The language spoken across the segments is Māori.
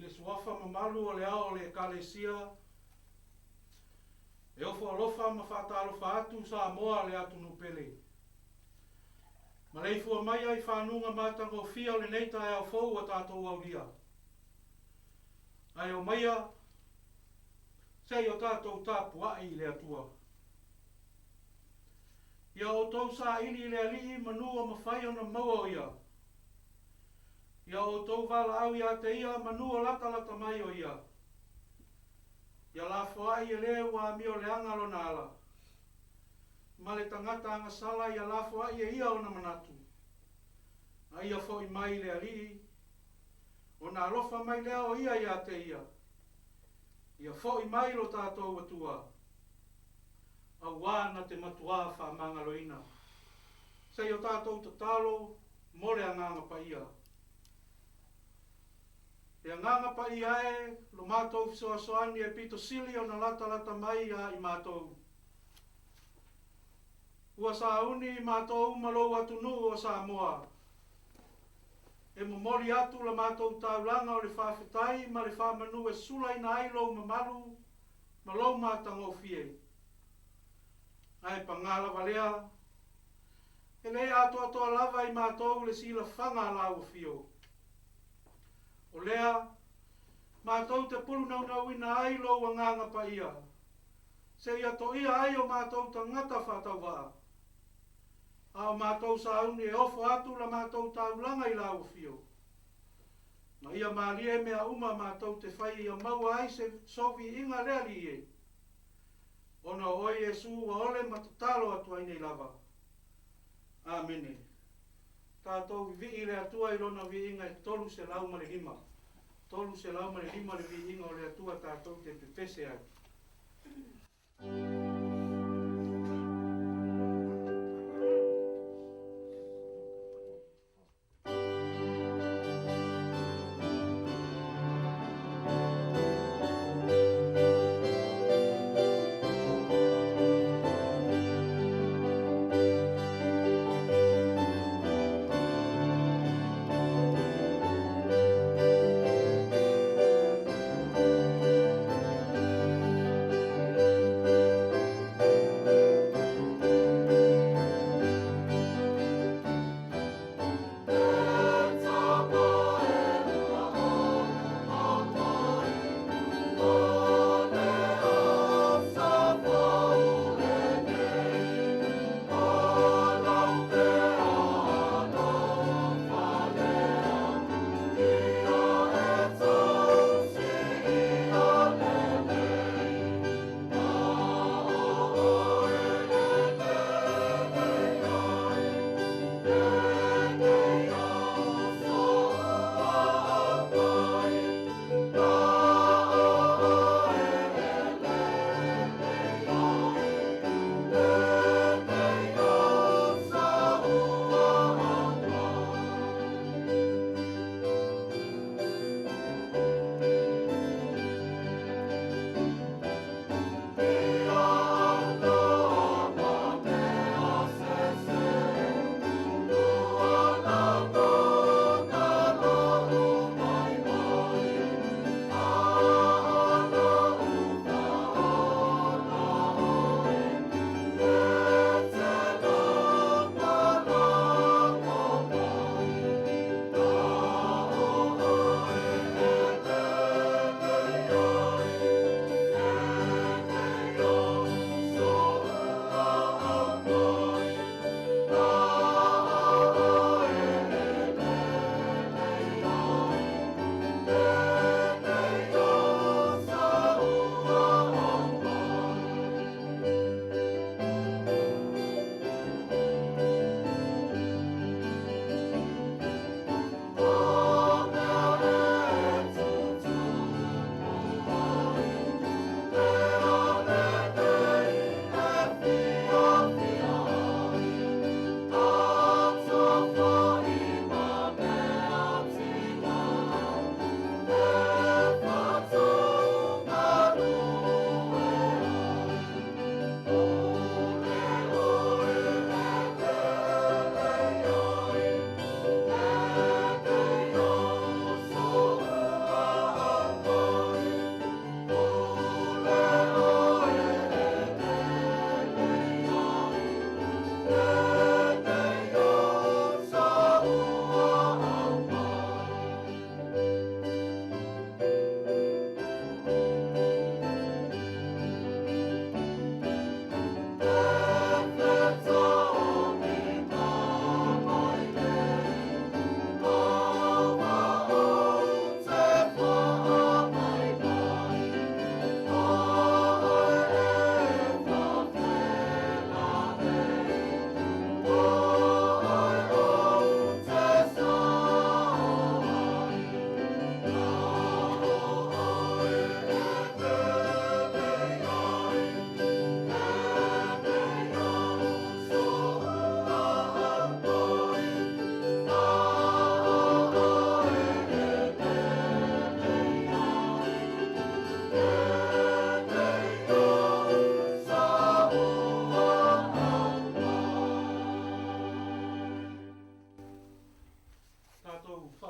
Suafa mamalu o le ao le kalesia e ofo alofa ma whaatalofa atu Samoa le atu nupele. Ma leifua mai ai whanunga mātango fia le nei Taeao fou a tātou auria. Ai o maia sei o tātou Tapuaiga le atua. Ia o tau sa ili le alii manua mawhai ona maua ia. Ia o tau wala au ia te ia manua lata mai o ia. Ia la foai e leo wa mi o le angalo nala. Ma le tangata anga sala ia la foai e ia o na manatu. A ia foi mai le alii. O na alofa mai leo ia te ia. Ia foi mai lo tātou atua. A wana te matua wha mangaloina. Sei o tātou tatalo mole anganga pa ia. E nganga pa ia e, lo mātou fisoasoani e pito sili o na lata mai a i mātou. Ua sa uni i mātou malou atu nu o Samoa. E momoli atu la mātou taulanga o le whawhetai ma le whamanu e sulai na ailo mamalu malou mātango fie. Ai pangala valea. E le atoa lava i mātou le sila whanga lau fio. O lea, mātou te pulu nau ina ai lo wa nganga pa ia. Se ia to ia ai o mātou ta ngata whatau waa. A o mātou sa uni e ofo atu la mātou taulanga i lau fio. Ma ia maalie mea uma mātou te whai ia maua ai se sofi inga reali e. Ona oi Jesu wa ole matatalo atua inei lava. Amene. Tātou vi le atua i lona vi inga e tolu se lau mare lima. Tolu se lau mare lima le vi inga o le atua tātou te pepese ai.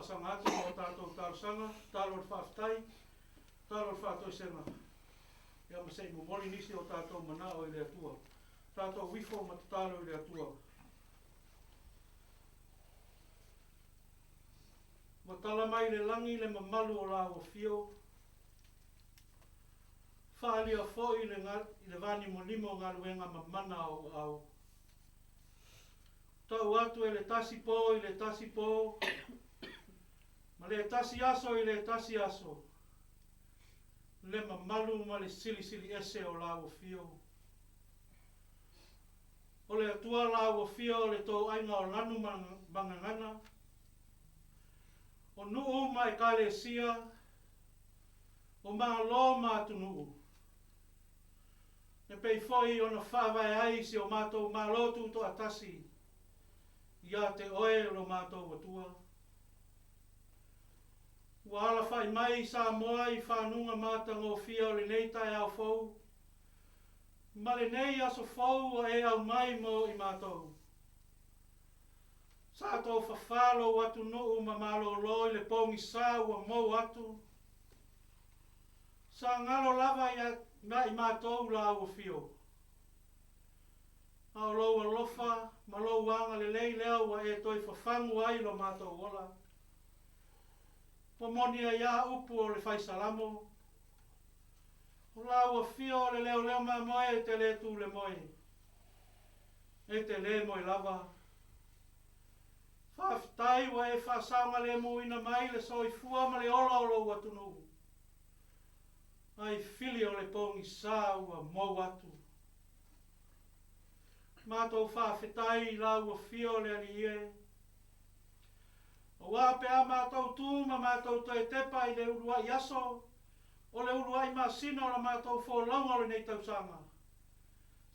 whaasanga atu o tātou tāusanga, tālo le whaafitai, tālo le whaatoi senga. Ia masei mo moli nisi o tātou manao i le atua. Tātou wifo matatalo i le atua. Matala mai le langi le mamalu o la o fio. Whaalia foi i le vani mo limo ngā luenga mamana o au. Tau atu e le tasi po i le tasi po. Ma le tasi aso i le tasi aso. Le mamalu ma le sili sili ese o la o fio. O le atua la o fio le tō ainga o lanu mangangana. O nuu mai kale sia. O maa lo maa tu nuu. Ne pei foi o na whawai ai si o mātou maa lotu to atasi. Ia te oe lo mātou atua. Ua ala whai mai Samoa i whanunga mātanga o fia o le nei Taeao fau. Ma le nei aso fau o e au mai mo i mātou. Sa tō whawhalo atu nuu ma malo loi le pongi sā ua mou atu. Sa ngalo lava i mātou la ua fio. Au loa lofa, ma lo wanga le lei lea ua e toi whawhangu ai lo mātou ola. Pomonia ia upu o le whaisalamo. O la ua fio le leo leo ma moe e te le tu le moe. E te le moe lava. Whaafitai wa e whaasaunga le muina mai le soifua ma le ola o lo atunu. Ai fili o le pongi sā ua mou atu. Mātou whaafitai la ua fio le alie. O wāpea mātou tūma mātou toi tepa i le urua i aso. O le urua i māsina o la mātou whōlaunga o le nei tausanga.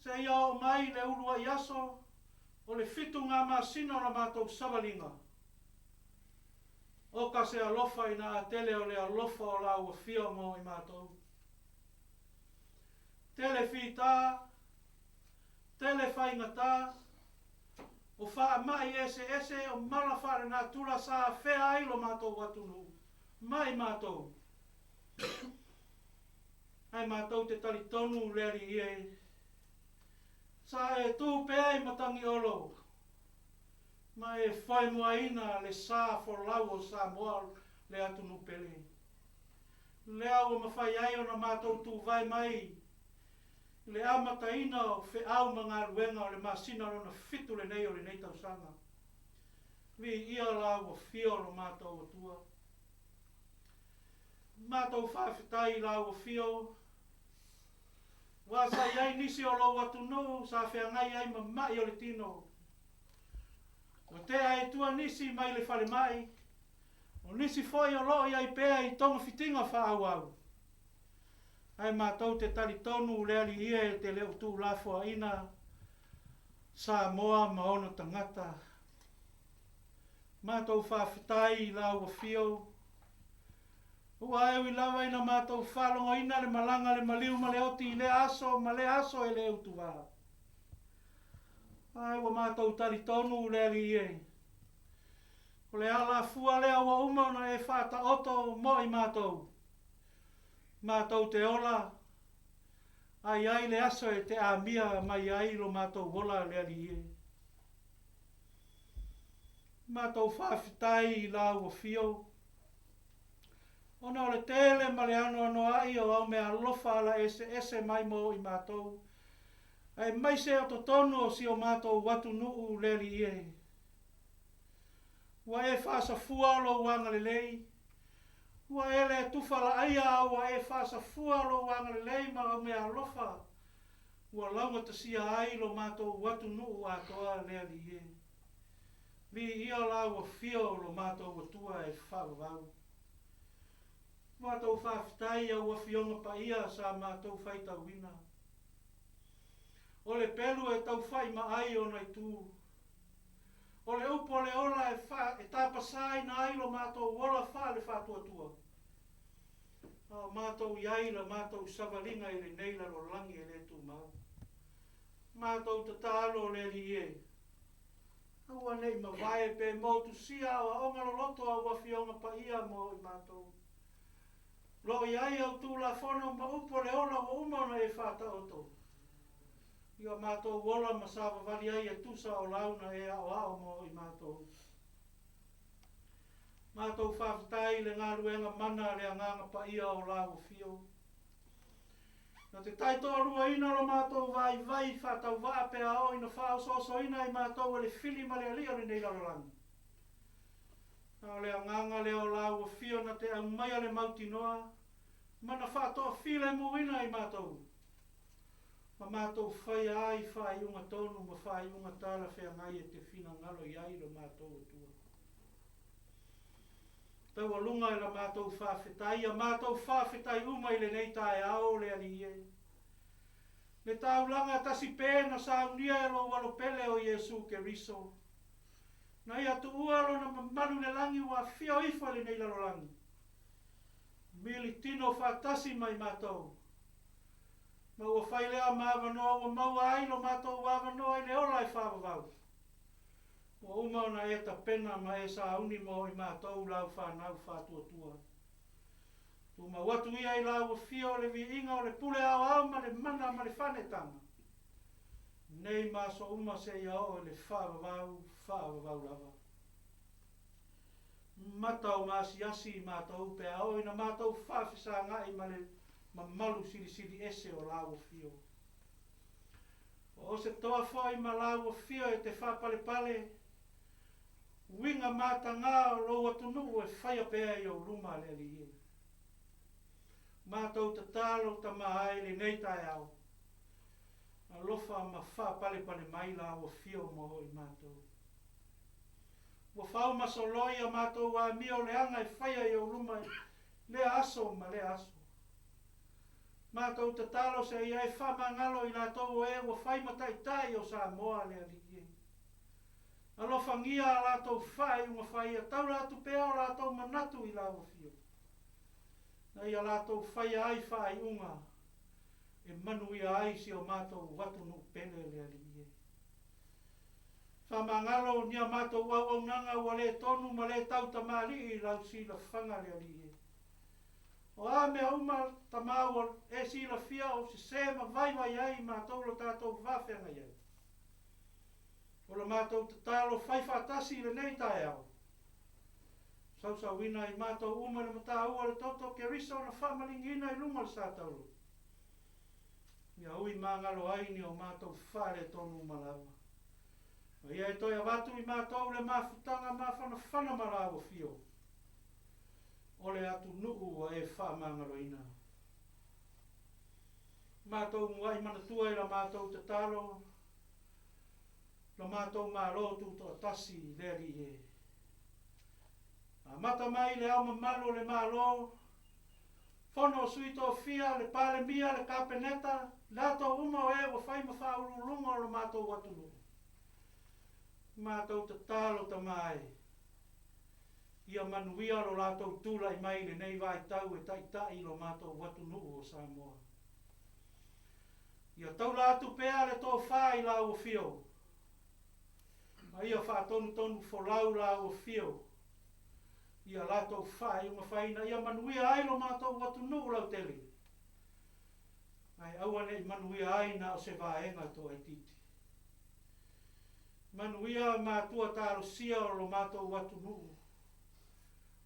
Se ia o mai le urua i aso. O le fitu ngā māsina o la mātou savalinga. O ka se alofa i nā tele o le alofa o la ua fio mo i mātou. Tele whita. Tele whaingata. O wha mai ese o mala whare nā tula sā whea ailo mātou watunu. Mai mātou. Ai mātou te tali tonu leri ie. Sa e tū pea i matangi olo. Ma e whai mua ina le sā wholau o Samoa le atunu pele. Lea o mawhai ai o na mātou tū vai mai. Le amata ina o whi au mga ruenga o le masina o na fitu le nei o le nei tausanga. Vi ia la o fio lo mātou o tua. Mātou whawhitai la o fio. Wasa iai nisi o lo watu no, sa whea ngai ai ma mai o le tino. O te ai tua nisi mai le whale mai. O nisi foi o lo iai pea i tonga fitinga whaau au. Ai mātou te tali tonu leali ia e te leo tū lafo ina Samoa maono tangata. Mātou whawhitai la ua fio. Ua ewi lawa ina mātou whalonga ina le malanga le maliu ma le oti le aso e le utuwa. Ai ua mātou tali tonu leali ia. O le ala fua lea ua umana e whata oto mo i mātou. Mātou te ola. Ai le aso e te amia mai ai lo mātou wola leali ie. Mātou whawhitai la ua fio. Ona o le tele ma le ano ai o au mea lofa ala ese mai mo i mātou. Ai mai se o tonu o si o mātou watu nuu leali ie. Wa e whaasa fua lo wanga le lei. Ua ele tufala aia ua e whaasa fua lo wanga le lei ma mea lofa. Ua launga tasia ai lo mātou watu nuu atoa leali ie. Vi ia la ua fio lo mātou watua e whaavau. Mātou whaafitai a ua fionga pa ia sa mātou whaita wina. O le pelu e tau whai ma ai o nei tū. O le upo le ola e tāpasai na ai lo mātou wola wha le whātua. Mātou iai la mātou savalinga i le neila lo langi e le tū mau. Mātou tatalo le li e. Aua nei ma vai pe motu sia o onga loto a wafionga pa ia mo I mātou. Lo iai au tu la fono ma upo le ola o umona e whata oto. Ia mātou wola ma sawa wali ai e tusa o launa e ao mo I mātou. Mātou whawhitai le ngā ruenga mana le anganga pa ia o lao fio. Na te taitoa ina lo mātou vai whatau waa pe ao ina whao so ina I mātou le whili ma le alia le nei lalolangi. Na le anganga le o lao fio na te au maia le mauti noa, mana whatoa while mu ina I mātou. Ma mātou whai ai whai unga tonu ma whai unga tala whea ngai e te whina ngalo iai le mātou o tua. Tau alunga I la mātou whawhetai, a mātou whawhetai uma I le nei Taeao le ali ie. Le taulanga tasi pēna sa unia e lo walo pele o Iesu ke riso. Na ia tu ualo na mamalu le langi wa fio ifa le nei lalolangi. Mili tino whatasi mai mātou. Ma ua whailea mawanoa wa maua ai lo mātou wawanoa I le ola I whawawau. Wa umau na e ta pena ma e sa uni mo I mātou lau whanau whatuatua. Tu ma watu ia I lau fio le vi inga o le pule au ma le mana ma le whanetanga. Nei maso uma se ia o le whawawau lava. Matau masiasi I mātou pe au ina mātou whawhisa ngai ma le mamalu siri ese o lau fio. O se toa whai ma lau fio e te whapale pale. Winga mata ngā lo atunu e whaia pēa I o ruma le ali ie. Mātou te tālo ta mahai le nei Taeao. A lofa ma wha pale mai la o fio moho I mātou. Wa whau masoloi a mātou wa mio le anga e whaia I o ruma le aso ma le aso. Mātou te tālo se ia e wha mangalo I lātou e wa whai matai o Samoa le ali ie. Alofa ngia a lātou whai unga whai a tau lātou pēo lātou manatu I lau fio. Na ia lātou whai ai whai unga e manu ia ai si o mātou watu no pele le alie. Whamangalo nia mātou au nanga ua le tonu ma le tau tamari I lau si la whanga le alie. O a mea uma tamau e si la fia o se sema vai ai mātou lo tātou whawhenga iai. O la mātou te tālo whai whatasi le nei Taeao. Sau wina I mātou uma le mata ua le toto ke riso na whamalingina I lunga le sātauru. Ia ui māngalo aini o mātou whare tonu malawa. Ia e toi avatu I mātou le mawhutanga mawhana malawa fio. O le atu nuu e whamangalo ina. Mātou muai manatua I la mātou te tālo. Lo mātou mālotu to tasi leri e. A mata mai le au mamalu le mālo. Fono suito fia le pale mia le kapeneta. Lato uma o e wa whai ma whaurulunga o lo mātou watunu. Mātou te tālo ta mai. Ia manuia lo latou tula I mai le nei vai tau e taitai lo mātou watunu o Samoa. Ia tau lātu pēa le tō whai la o fio. Ma ia whaatonu folau la o fio. Ia latou whai unga whaina. Ia manuia ai lo mātou watunu lau tele. Ai awane I manuia ai na o se vaenga to ai titi. Manuia mātua tāro sia o lo mātou watunu.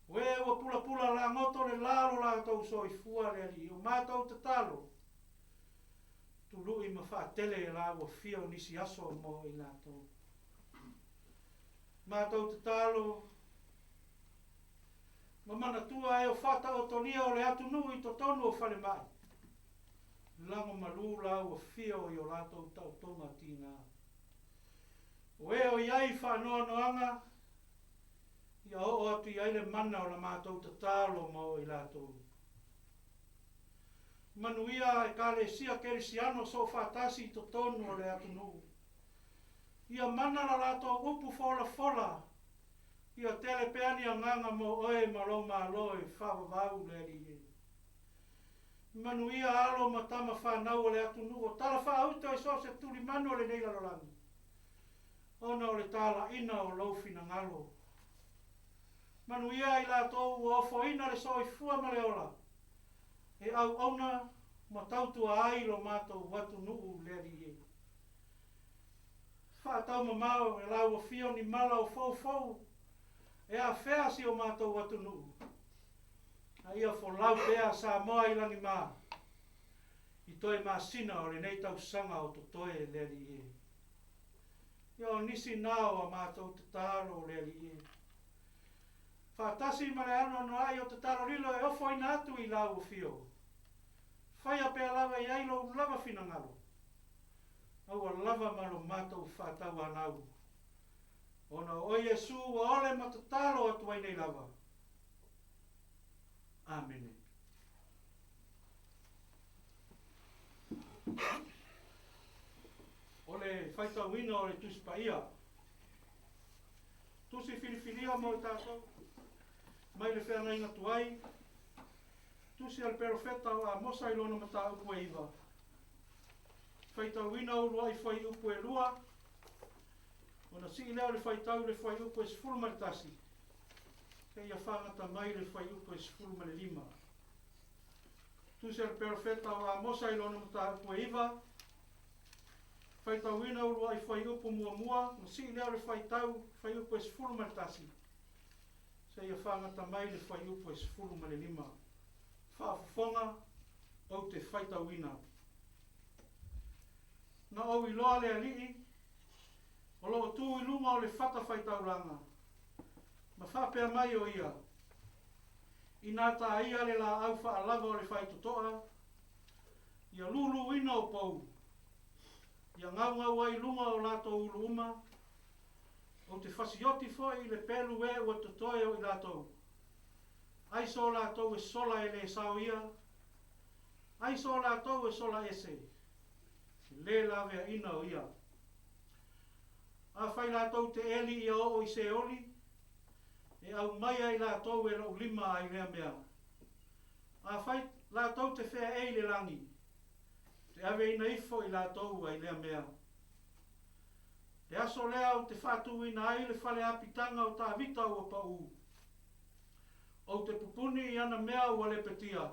Oe ua pula la ngoto le lalo latou soifua le ali. O mātou te talo. Tului ma whaatele la o fio nisi aso mo I latou. Mātou te tālo. Mamana tua e o whata o tonia o le atu nui to tonu o whale mai. Lango malu la o fio I o latou tau tonga tina. O e o iai whanoa noanga. Ia o atu iai le mana o la mātou te tālo mo I latou. Manuia e kale sia kerisiano so whatasi to tonu o le atu nui. Ia mana la lato upu fola. Ia tele peani a nganga mo oe malo e whawawau le ali. Manuia alo matama whanau le atu nuo. Tala whaauto e so se tuli manu le nei lalolangi. Ona o le tala ina o laufina ngalo. Manuia i lātou o foina le soifua ma le ola. E au ona ma tautua ai lo mātou watu nuu le ali e. Whaatau mamao e lau o fio ni mala o fau. E a whea si o mātou watu nuu. A ia fo lau pea Samoa i langi mā. I toi māsina o le nei tau sanga o totoe le ali e. Ia nisi nao a mātou te taro le ali e. Whaatasi ma le ano no ai o te taro rilo e ofo ina atu i lau o fio. Whaia pea lava i ailo lava fina ngalo. Au a lava malo mātou whaatau anau. Ona o Yesu wa ole matatalo atu ai nei lava. Amen. Ole whaitau wina o le tuspaia. Tusi filifilia mo i tātou. Mai le whea nainga tuai. Tusi al perofeta o a mosa ilona mata upu e iwa. Whaitau wina o lua i whai upu e lua. Ona si leo le whaitau le whai upu e sifuru maritasi. Kei a whangata mai le whai upu e sifuru mare lima. Tusi al perofeta o a mosa ilona mata upu e iwa. Whaitau wina o lua i whai upu mua. Ona si leo le whaitau whai upu e sifuru maritasi. Sei a whangata mai le whai upu e sifuru mare lima. Whaafafonga o te whaitau wina. Na au I loa le alii, o loo tū I lunga o le whata whaitau ranga. Ma whapea mai o ia. I nā tā ia le la au wha alava o le whaitotoa. Ia lulu ina o pou. Ia ngau ai lunga o lato ulu uma. O te whasioti foi I le pelu e ua totoe o I lato. Ai so lato e sola e le Sauoaiga. Ai so lato e sola ese. Le lavea ina o ia. A whai lato te eli I o I se oli. E au mai ai lato e lau lima ai rea mea. A whai lato te whea e le langi. Te ave ina ifo I lato ai rea mea. Te aso lea o te whatu ina ai le whale apitanga o tā vita o pau. O te pupuni I ana mea ua le petia.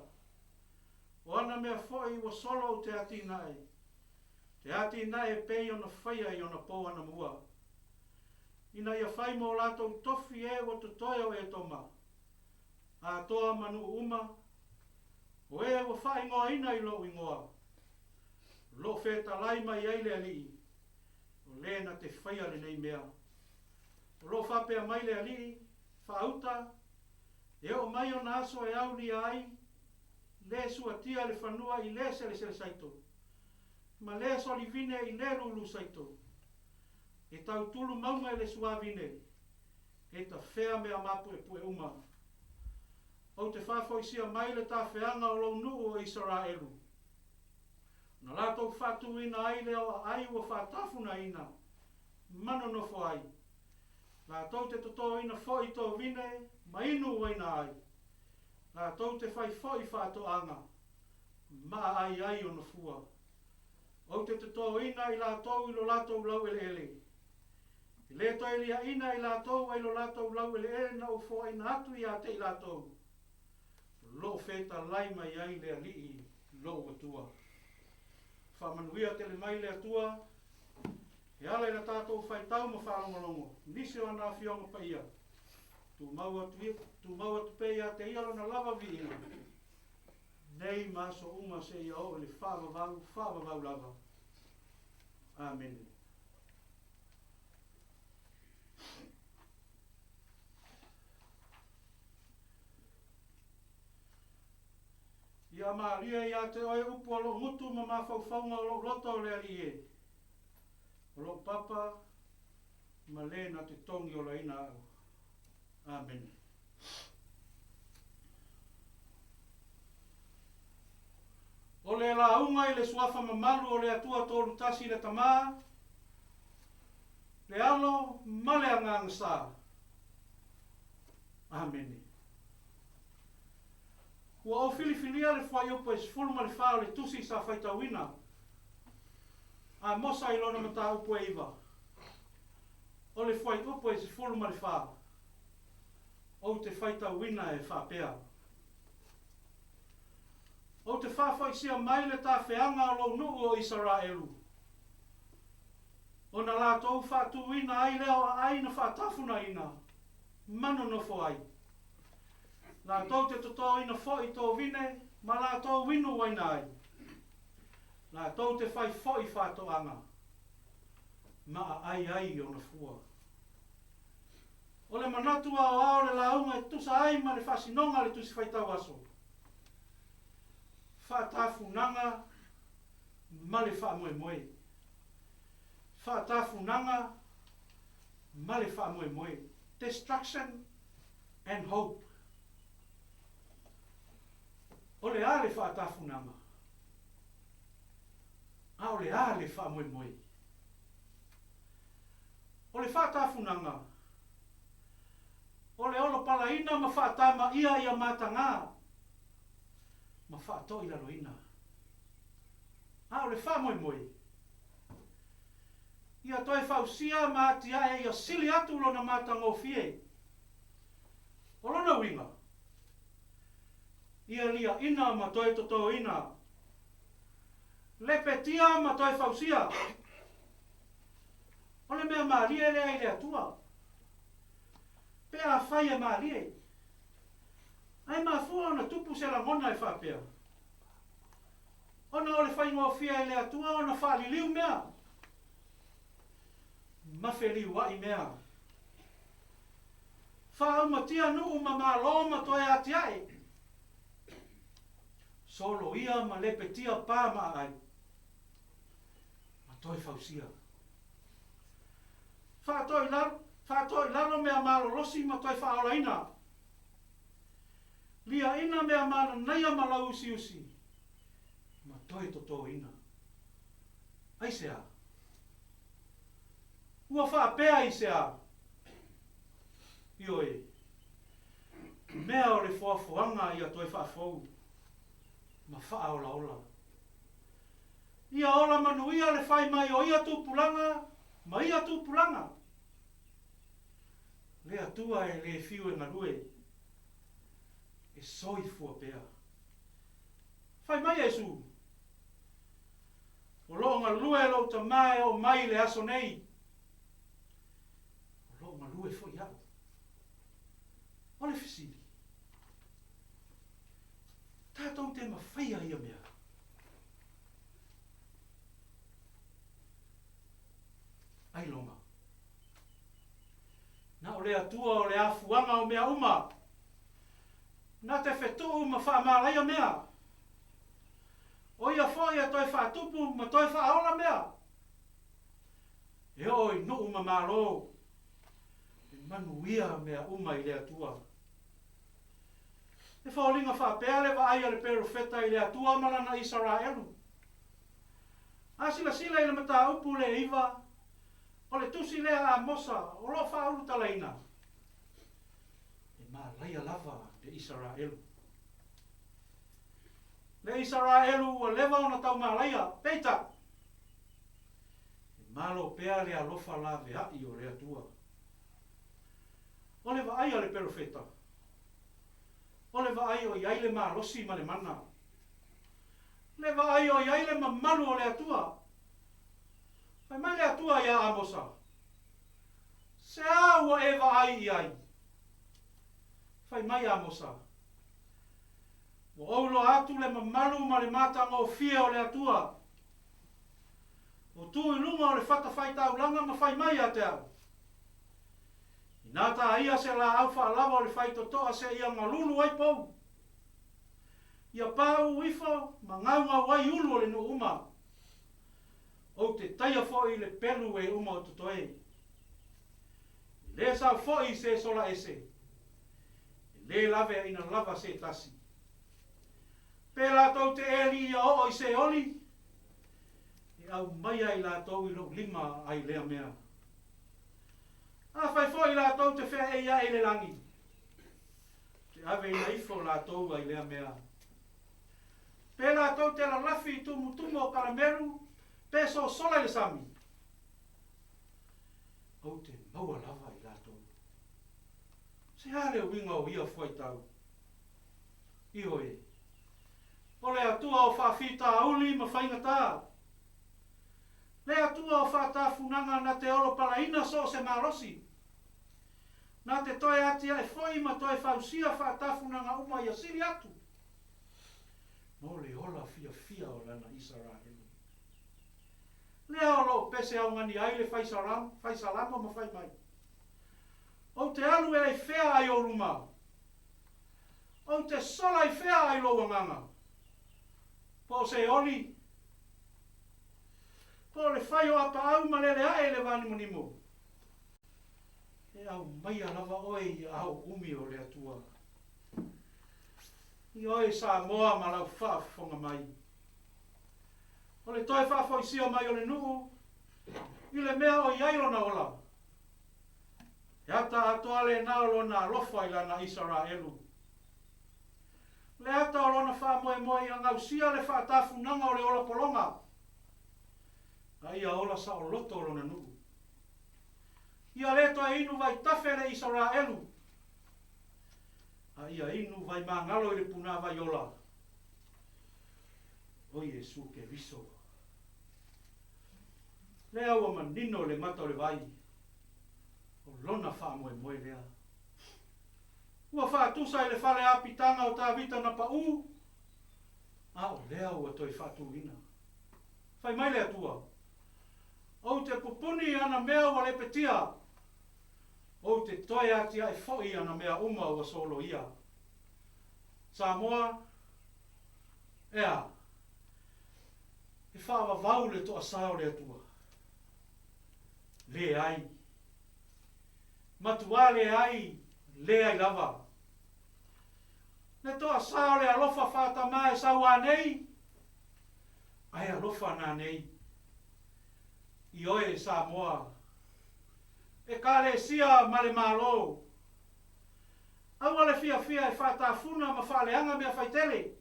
O ana mea foi ua solo o te ati nae. Te ati nae pei ona whaia I ona pou ana mua. Ina ia whai mo lato tofi e o totoe o e toma. A toa manu uma. O e ua whai ngoa ina I lo ingoa. Lo feta lai mai eile alii. O le na te whaia le nei mea. O lo whapea mai le alii. Whauta. E o mai o naso e au ni ai, le suatia le whanua I le sele saito. Ma le solivine I le lulu saito. E tau tulu maunga I le suavine. E ta whea mea mapu e pue uma. O te whafo isia mai le ta wheanga o lau nuu o Israelu. Na lato whatu ina ai leo ai ua whatafuna ina. Mano nofo ai. La tau te toto ina foi to vine, ma inu waina ai. La tau te whai foi whato anga, ma ai ai o na fua. O te toto ina I la tau I lo latou lau ele ele. I le toi lia ina I la tau I lo latou lau ele ele na o fo ina atu I a te I la tau. Lo feta lai mai ai le alii, lo atua. Whamanuia tele mai le atua, e ala ina tātou whaitau ma whaalongolongo. Nisi o ana whionga pa ia. Tu maua tu peia te ialo na lava vi ina. Nei maso uma se ia o le whaavavau lava. Amen. Ia maalia ia te oe upu alo mutu ma mawhauwhaunga o lo loto le ali e. O lo papa, ma le na te tongi o la ina au. Amen. O le la unga I le suafa mamalu o le atua tōru tasi le tamā. Le alo ma le angang sa. Amen. Ua o filifilia le whai upo e sifuru ma le whao le tusi sa whaitawina. A mosa I lona mata upo e iwa. le fwai upo e se fulu ma le wha. O te whaita wina e whapea. O te whawhai sia mai le tā whianga o lo nuu o Israelu. O na lātou whātu wina ai leo ai na whātafuna ina. Mano no fo ai. Lātou te toto ina fo i tō vine, ma lātou winu waina ai. Lātou te whai fo i whātoanga. Ma ai ai o na fua. O le manatua o ao le launga e tusa ai ma le whasinonga le tusi whaitau aso. Whātafunanga ma le whaamoemoe. Whātafunanga ma le whaamoemoe. Destruction and hope. O le a le whātafunanga. A o le a le whaamoemoe. O le whātafunanga. O le olo palaina ma whaatama ia ia matanga. Ma whaato i laroina. A o le whaamoemoe. Ia toi whausia ma atia e ia sili atu lona matanga o fie. O lona winga. Ia lia ina ma toi toto ina. Lepetia ma toi whausia. O le mea maarie lea i le atua. Pea whaia maarie. Ai maa fua ona tupu se la ngona e whapea. Ona o le whaingo fia i le atua, ona whaali liu mea. Mawheli wai mea. Wha umatia nuu ma maa loma toi atiae. Solo ia ma lepetia pā maa ai. Ma toi whausia. Whaatoi laro mea malolosi ma toi whaolaina. Lia ina mea mana naia malau usi usi. Ma toi toto ina. Aisea. Ua whaapea isea. Ioi. Mea o le whafuanga ia toi whaafou. Ma whaola ola. Ia ola manuia le whai mai o ia tūpulanga. Ma ia tūpulanga. Le atua e le fiu e ngarue. E soi fua pea. Whai mai Jesu. O loo ngalue e lo ta mai o mai le aso nei. O loo ngalue fo iau. O le fisiri. Tātou te mawhaia ia mea. Ai longa. Na o le atua o le afuanga o mea uma. Na te whetu ma whaamalaia mea. O ia whaia toi whaatupu ma toi whaaola mea. E oi no uma malo. E manuia mea uma i le atua. E whaolinga whaapea le wa aia le perofeta i le atua malana Israelu. A sila i le mata upu le iwa. O le tusi lea a mosa, o lo whauru talaina. E maa laia lava le Israelu. Le Israelu ua lewa ona tau maa laia, peita. E malo pea le alofa la veai o le atua. O le vaai o le perofeta. O le vaai o iai le maa losi ma le mana. Le vaai o iai le mamalu o le atua. Pai mai le atua ia amosa. Se aua e vaai iai. Pai mai amosa. Wa aulo atu le mamalu ma le matanga o fia o le atua. O tu i lunga o le whata whaitau langa ma whai mai a te au. Inata ia se la au whaalawa o le whaitotoa se ia ngalulu ai pou. Ia pau ifo ma ngaunga wai ulu o le no uma. O te taia foi le pelu e uma o tutoe. Le sa foi se sola ese. Le lave ina lava se tasi. Pela tau te eli ia o i se oli. E au mai ai la tau i lo lima ai lea mea. A fai foi la tau te whea e ia e le langi. Te ave ina ifo la tau ai lea mea. Pela tau te la lafi tumu o karameru. Peso sola le sami. au te maua lava I lātou. Se hale winga o ia fuai tau. Iho e. O le atua o whawhita auli ma whaingatā. Le atua o whatafunanga na te oro palaina so se marosi. Na te toe atia e foi ma toe whausia whatafunanga uma ia siri atu. No le ola fia o lana Israel. Lea o lo pese au ngani aile whaisalama ma whai mai. O te alu e whea ai o ruma. O te sola e whea ai lo wanganga. Po se oli. Po le whai o apa au ma le ae le wani monimo. E au mai alava oi I au umi o le atua. I oi Samoa ma lau whaafonga mai. O le toi whaafoisia mai o le nuu. I le mea o iailo na ola. E ata atoa le naolo na lofa I lana Israelu. Le ata o lona wha moe a ngausia le whaatafunanga o le ola polonga. A ia ola sa o loto o lona nuu. Ia leto e inu vai tafe le Israelu. A ia inu vai mangalo I le puna vai ola. O Jesu ke viso. Le au manino le mata o le vai. O lona wha moe lea. Ua wha atusa I le whale apitanga o tā vita na pa u. A o lea ua toi whatu ina. Whai mai le atua. O te pupuni ana mea ua le petia. O te toi ati ai foi ana mea uma ua solo ia. Samoa. Ea. E whawa vau le toa sao le atua. Le ai. Matua le ai. Le ai lava. Le toa sao le alofa whata mai saua nei. Ai alofa na nei. I oe Samoa. E kale sia male malo. Awa le fia e whata funa ma whaleanga mea whaitele.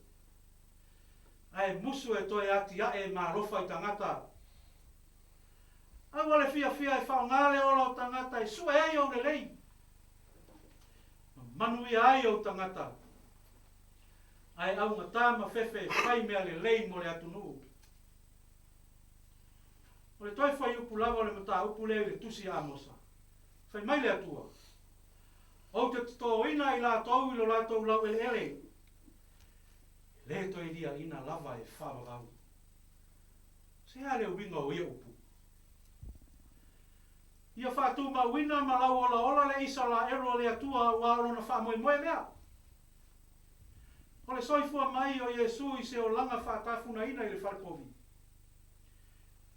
Ai musu e toi ati ae ma lofa I tangata. Awa le fia e whaongale ola o tangata e sue ai o le lei. Manui ai o tangata. Ai au ngata ma fefe whai mea le lei mo le atunu. O le toi whai upu lava o le mata upu leo le tusi amosa. Whai mai le atua. O te tō ina I la tau I lo la tau lau ele. Le to iria ina lava e whawagau. Se hale winga o ia upu. Ia whātu ma wina ma lau ola le isa la ero le atua wa alo na wha moe mea. O le soifua mai o Jesu I se o langa whātafuna ina I le wharipovi.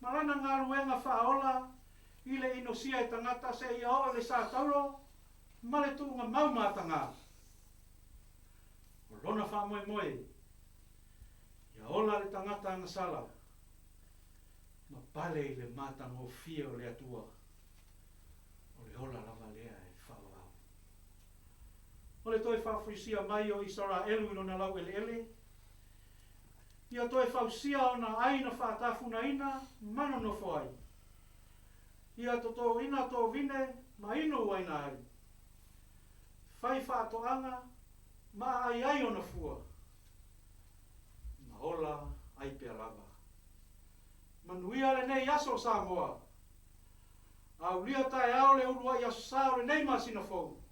Marana ngā ruenga whaola I le inosia e tangata se ia o le sa tauro ma le tuunga maumātanga. O lona wha moe. Ia ola le tangata anga sala. Ma pale I le matanga o fia o le atua. O le ola lava lea e whaawau. O le toi whawhisia mai o Israelu I lona lau ele. Ia toi whausia o na aina whaatafuna ina mano no foai. Ia toto ina to vine ma inu waina ai. Whai whaatoanga ma ai o na fua. Ola ai pe lava. Manuia le nei aso Samoa. Au lia Taeao le urua I aso sao le nei masina fou.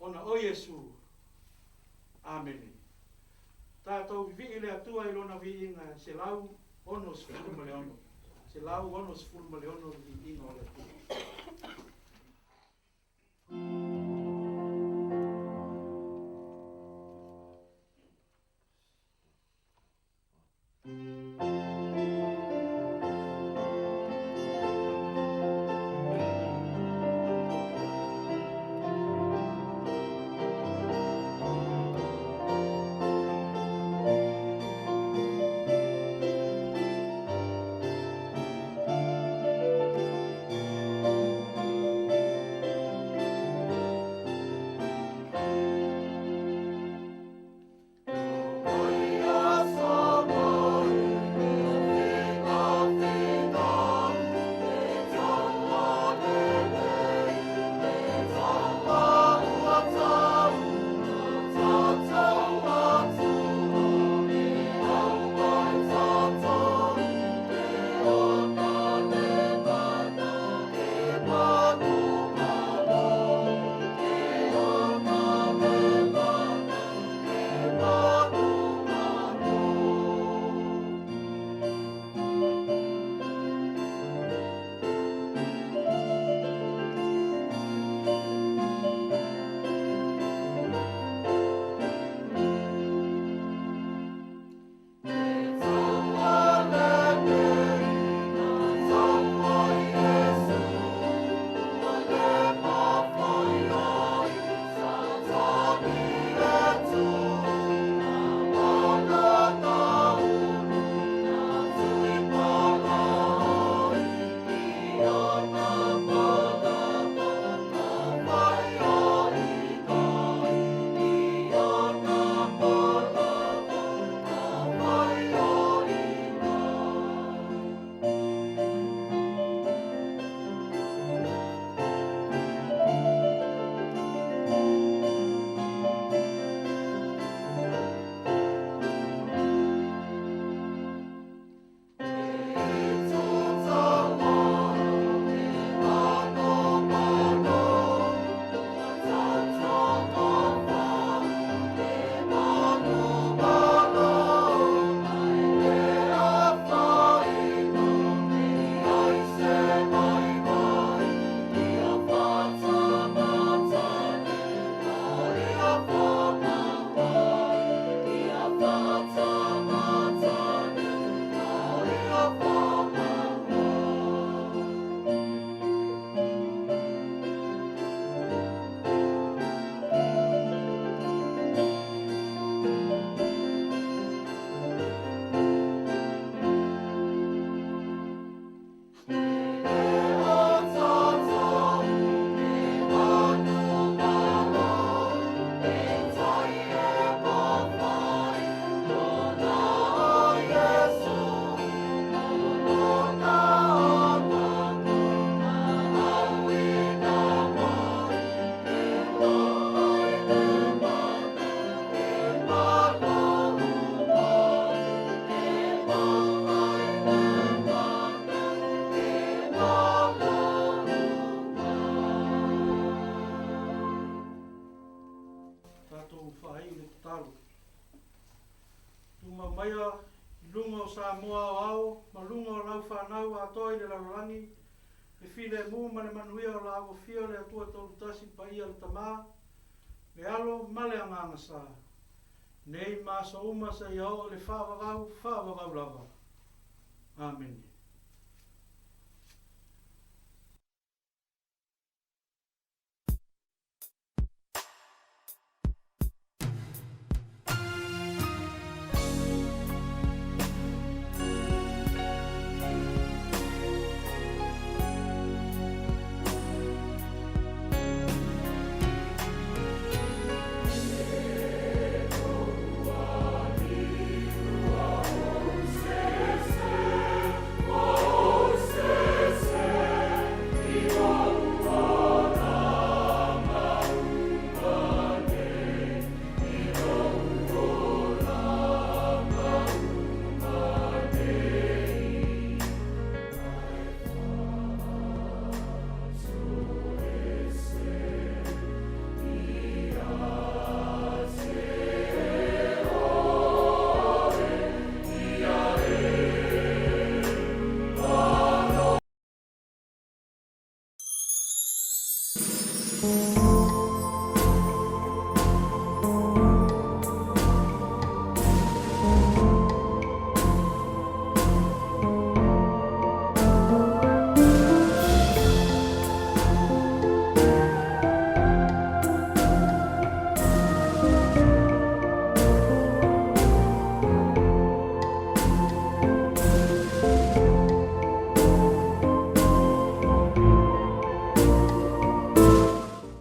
Ona o Jesu. Amen. Tātou vivi le atua I lona vi inga se lau ono sfulu ma le ono. Se lau ono sfulu ma le ono vi inga o le atua. o whai le tutaru. Tunga maia lunga o Samoa o ao, ma lunga o lau whanau a toi le larolangi, e while mu mane manuia o la awo fio le atua tolu tasi pa ia le tamā, me alo male anganga sa. Nei masa uma sa iao le whawawau lava. Amen.